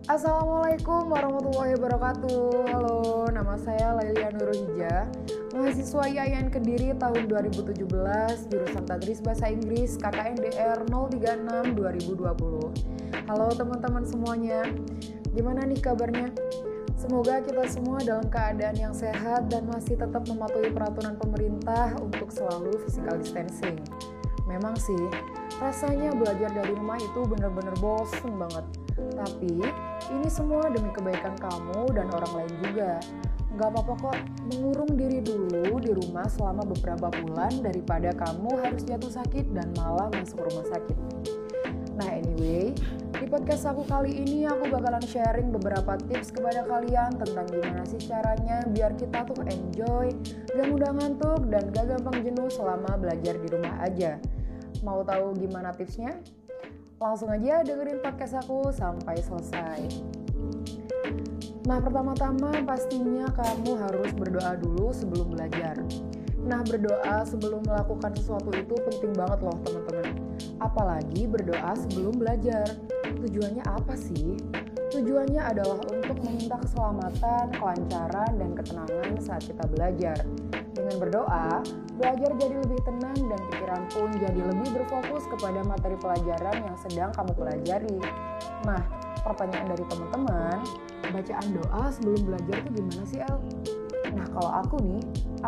Assalamualaikum warahmatullahi wabarakatuh. Halo, nama saya Lailia Nurhija, mahasiswa IAIN Kediri tahun 2017, jurusan Tadris Bahasa Inggris KKNDR 036 2020. Halo teman-teman semuanya, gimana nih kabarnya? Semoga kita semua dalam keadaan yang sehat dan masih tetap mematuhi peraturan pemerintah untuk selalu physical distancing. Memang sih, rasanya belajar dari rumah itu benar-benar bosen banget. Tapi, ini semua demi kebaikan kamu dan orang lain juga. Gak apa-apa kok, mengurung diri dulu di rumah selama beberapa bulan daripada kamu harus jatuh sakit dan malah masuk rumah sakit. Nah anyway, di podcast aku kali ini aku bakalan sharing beberapa tips kepada kalian tentang gimana sih caranya biar kita tuh enjoy, gak mudah ngantuk, dan gak gampang jenuh selama belajar di rumah aja. Mau tahu gimana tipsnya? Langsung aja dengerin podcast aku sampai selesai. Nah, pertama-tama pastinya kamu harus berdoa dulu sebelum belajar. Nah, berdoa sebelum melakukan sesuatu itu penting banget loh teman-teman. Apalagi berdoa sebelum belajar. Tujuannya apa sih? Tujuannya adalah untuk meminta keselamatan, kelancaran, dan ketenangan saat kita belajar. Dengan berdoa, belajar jadi lebih tenang dan pikiran pun jadi lebih berfokus kepada materi pelajaran yang sedang kamu pelajari. Nah, pertanyaan dari teman-teman, bacaan doa sebelum belajar itu gimana sih, El? Nah, kalau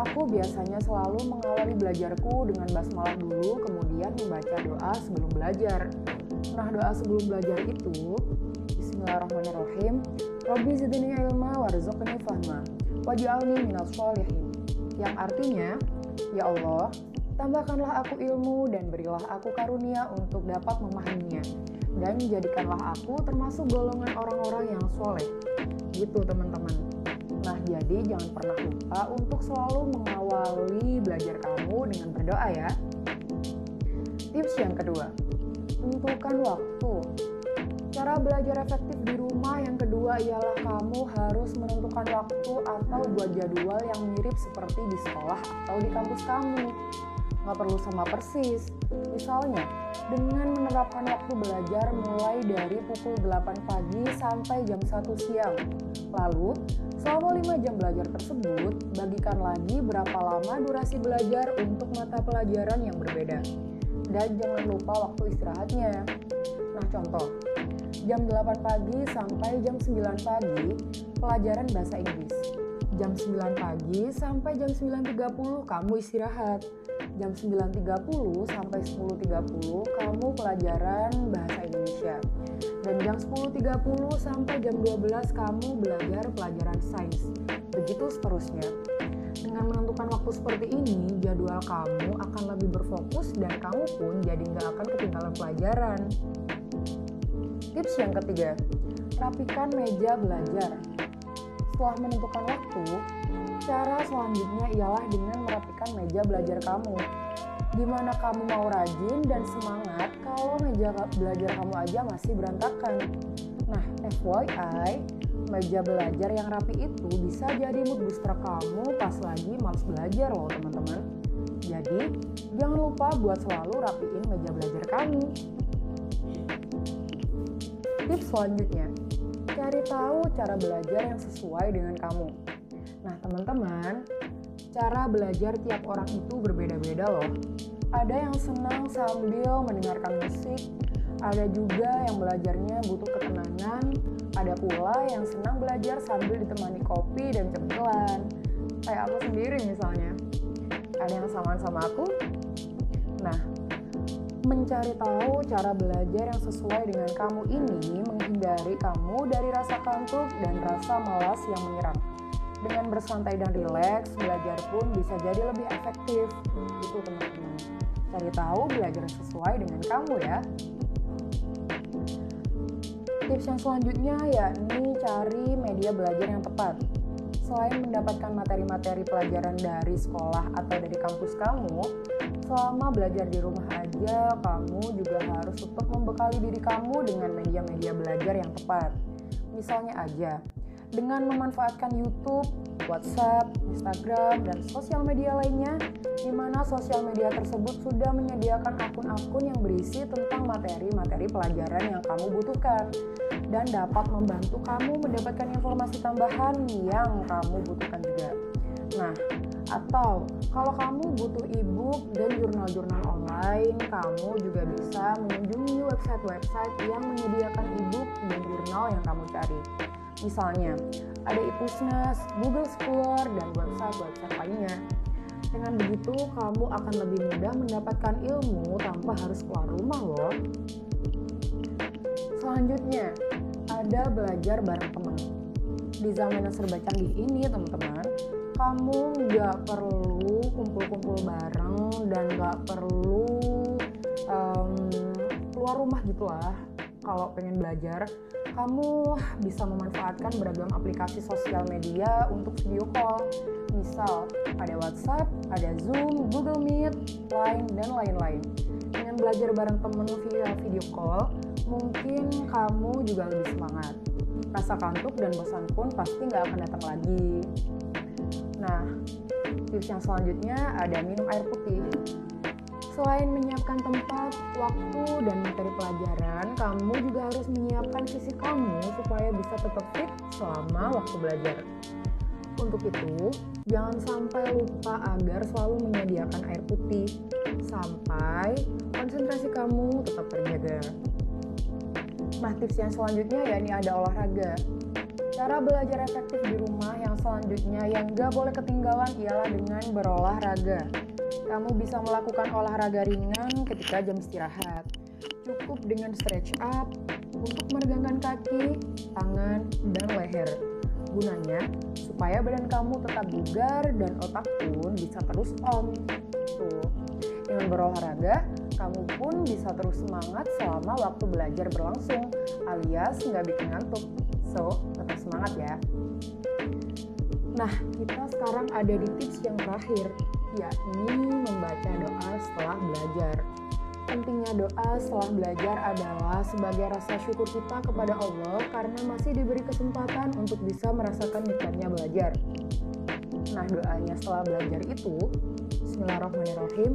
aku biasanya selalu mengawali belajarku dengan basmalah dulu, kemudian membaca doa sebelum belajar. Nah, doa sebelum belajar itu, Bismillahirrahmanirrahim, Rabbi zidni ilma warzuqni fahma, waj'alni minas sholihin. Yang artinya, ya Allah, tambahkanlah aku ilmu dan berilah aku karunia untuk dapat memahaminya. Dan jadikanlah aku termasuk golongan orang-orang yang soleh. Gitu teman-teman. Nah, jadi jangan pernah lupa untuk selalu mengawali belajar kamu dengan berdoa ya. Tips yang kedua, tentukan waktu. Cara belajar efektif di rumah yang kedua ialah kamu harus menentukan waktu atau buat jadwal yang mirip seperti di sekolah atau di kampus kamu. Nggak perlu sama persis. Misalnya, dengan menerapkan waktu belajar mulai dari pukul 8 pagi sampai jam 1 siang. Lalu, selama 5 jam belajar tersebut, bagikan lagi berapa lama durasi belajar untuk mata pelajaran yang berbeda. Dan jangan lupa waktu istirahatnya. Nah, contoh, jam 8 pagi sampai jam 9 pagi, pelajaran bahasa Inggris. Jam 9 pagi sampai jam 9.30 kamu istirahat. Jam 9.30 sampai 10.30 kamu pelajaran bahasa Indonesia. Dan jam 10.30 sampai jam 12 kamu belajar pelajaran sains. Begitu seterusnya. Dengan menentukan waktu seperti ini, jadwal kamu akan lebih berfokus dan kamu pun jadi nggak akan ketinggalan pelajaran. Tips yang ketiga, rapikan meja belajar. Setelah menentukan waktu, cara selanjutnya ialah dengan merapikan meja belajar kamu. Gimana kamu mau rajin dan semangat kalau meja belajar kamu aja masih berantakan? Nah, FYI, meja belajar yang rapi itu bisa jadi mood booster kamu pas lagi malas belajar loh teman-teman. Jadi, jangan lupa buat selalu rapiin meja belajar kamu. Tips selanjutnya, cari tahu cara belajar yang sesuai dengan kamu. Nah teman-teman, cara belajar tiap orang itu berbeda-beda loh. Ada yang senang sambil mendengarkan musik, ada juga yang belajarnya butuh ketenangan, ada pula yang senang belajar sambil ditemani kopi dan cemilan. Kayak aku sendiri misalnya. Ada yang samaan sama aku? Nah, mencari tahu cara belajar yang sesuai dengan kamu ini menghindari kamu dari rasa kantuk dan rasa malas yang menyerang. Dengan bersantai dan rileks, belajar pun bisa jadi lebih efektif. Itu teman-teman. Cari tahu belajar yang sesuai dengan kamu ya. Tips yang selanjutnya yakni cari media belajar yang tepat. Selain mendapatkan materi-materi pelajaran dari sekolah atau dari kampus kamu, selama belajar di rumah aja, kamu juga harus tetap membekali diri kamu dengan media-media belajar yang tepat. Misalnya aja, dengan memanfaatkan YouTube, WhatsApp, Instagram, dan sosial media lainnya, di mana sosial media tersebut sudah menyediakan akun-akun yang berisi tentang materi-materi pelajaran yang kamu butuhkan. dan dapat membantu kamu mendapatkan informasi tambahan yang kamu butuhkan juga. Nah, atau kalau kamu butuh e-book dan jurnal-jurnal online, kamu juga bisa mengunjungi website-website yang menyediakan e-book dan jurnal yang kamu cari. Misalnya, ada ePusnas, Google Scholar, dan website-website lainnya. Dengan begitu, kamu akan lebih mudah mendapatkan ilmu tanpa harus keluar rumah loh. Selanjutnya, ada belajar bareng teman. Di zaman yang serba canggih ini, teman-teman, kamu nggak perlu kumpul-kumpul bareng dan nggak perlu keluar rumah gitulah. Kalau pengen belajar, kamu bisa memanfaatkan beragam aplikasi sosial media untuk video call. Misal, ada WhatsApp, ada Zoom, Google Meet, Line, dan lain-lain. Dengan belajar bareng temen via video call, mungkin kamu juga lebih semangat. Rasa kantuk dan bosan pun pasti nggak akan datang lagi. Nah, tips yang selanjutnya ada minum air putih. Selain menyiapkan tempat, waktu, dan materi pelajaran, kamu juga harus menyiapkan fisik kamu supaya bisa tetap fit selama waktu belajar. Untuk itu, jangan sampai lupa agar selalu menyediakan air putih sampai konsentrasi kamu tetap terjaga. Nah, tips yang selanjutnya yakni ada olahraga. Cara belajar efektif di rumah yang selanjutnya yang gak boleh ketinggalan ialah dengan berolahraga. Kamu bisa melakukan olahraga ringan ketika jam istirahat. Cukup dengan stretch up untuk meregangkan kaki, tangan, dan leher. Gunanya supaya badan kamu tetap bugar dan otak pun bisa terus on. Tuh. Dengan berolahraga, kamu pun bisa terus semangat selama waktu belajar berlangsung, alias nggak bikin ngantuk. So, tetap semangat ya. Nah, kita sekarang ada di tips yang terakhir, yakni membaca doa setelah belajar. Pentingnya doa setelah belajar adalah sebagai rasa syukur kita kepada Allah karena masih diberi kesempatan untuk bisa merasakan nikmatnya belajar. Nah, doanya setelah belajar itu, Bismillahirrahmanirrahim.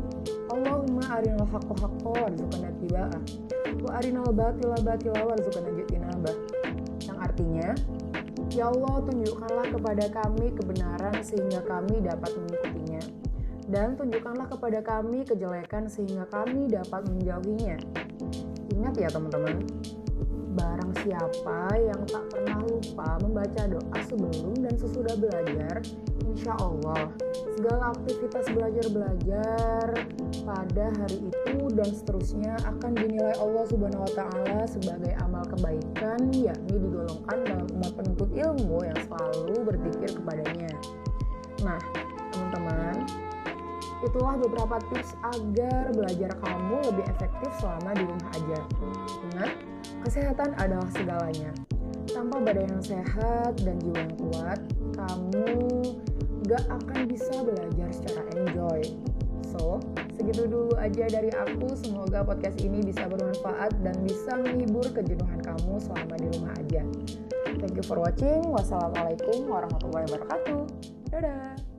Allahumma arinal haqqa haqqa warzuqna ittiba'ah wa arinal batila batila warzuqna ijtinabah. Yang artinya, ya Allah, tunjukkanlah kepada kami kebenaran sehingga kami dapat mengikutinya, dan tunjukkanlah kepada kami kejelekan sehingga kami dapat menjauhinya. Ingat ya teman-teman, barang siapa yang tak pernah lupa membaca doa sebelum dan sesudah belajar, insya Allah segala aktivitas belajar pada hari itu dan seterusnya akan dinilai Allah Subhanahu wa Ta'ala sebagai amal kebaikan, yakni digolongkan dalam umat penuntut ilmu yang selalu berzikir kepadanya. Nah, teman-teman, itulah beberapa tips agar belajar kamu lebih efektif selama di rumah aja. Ingat, kesehatan adalah segalanya. Tanpa badan yang sehat dan jiwa yang kuat, kamu gak akan bisa belajar secara enjoy. So, segitu dulu aja dari aku. Semoga podcast ini bisa bermanfaat dan bisa menghibur kejenuhan kamu selama di rumah aja. Thank you for watching. Wassalamualaikum warahmatullahi wabarakatuh. Dadah.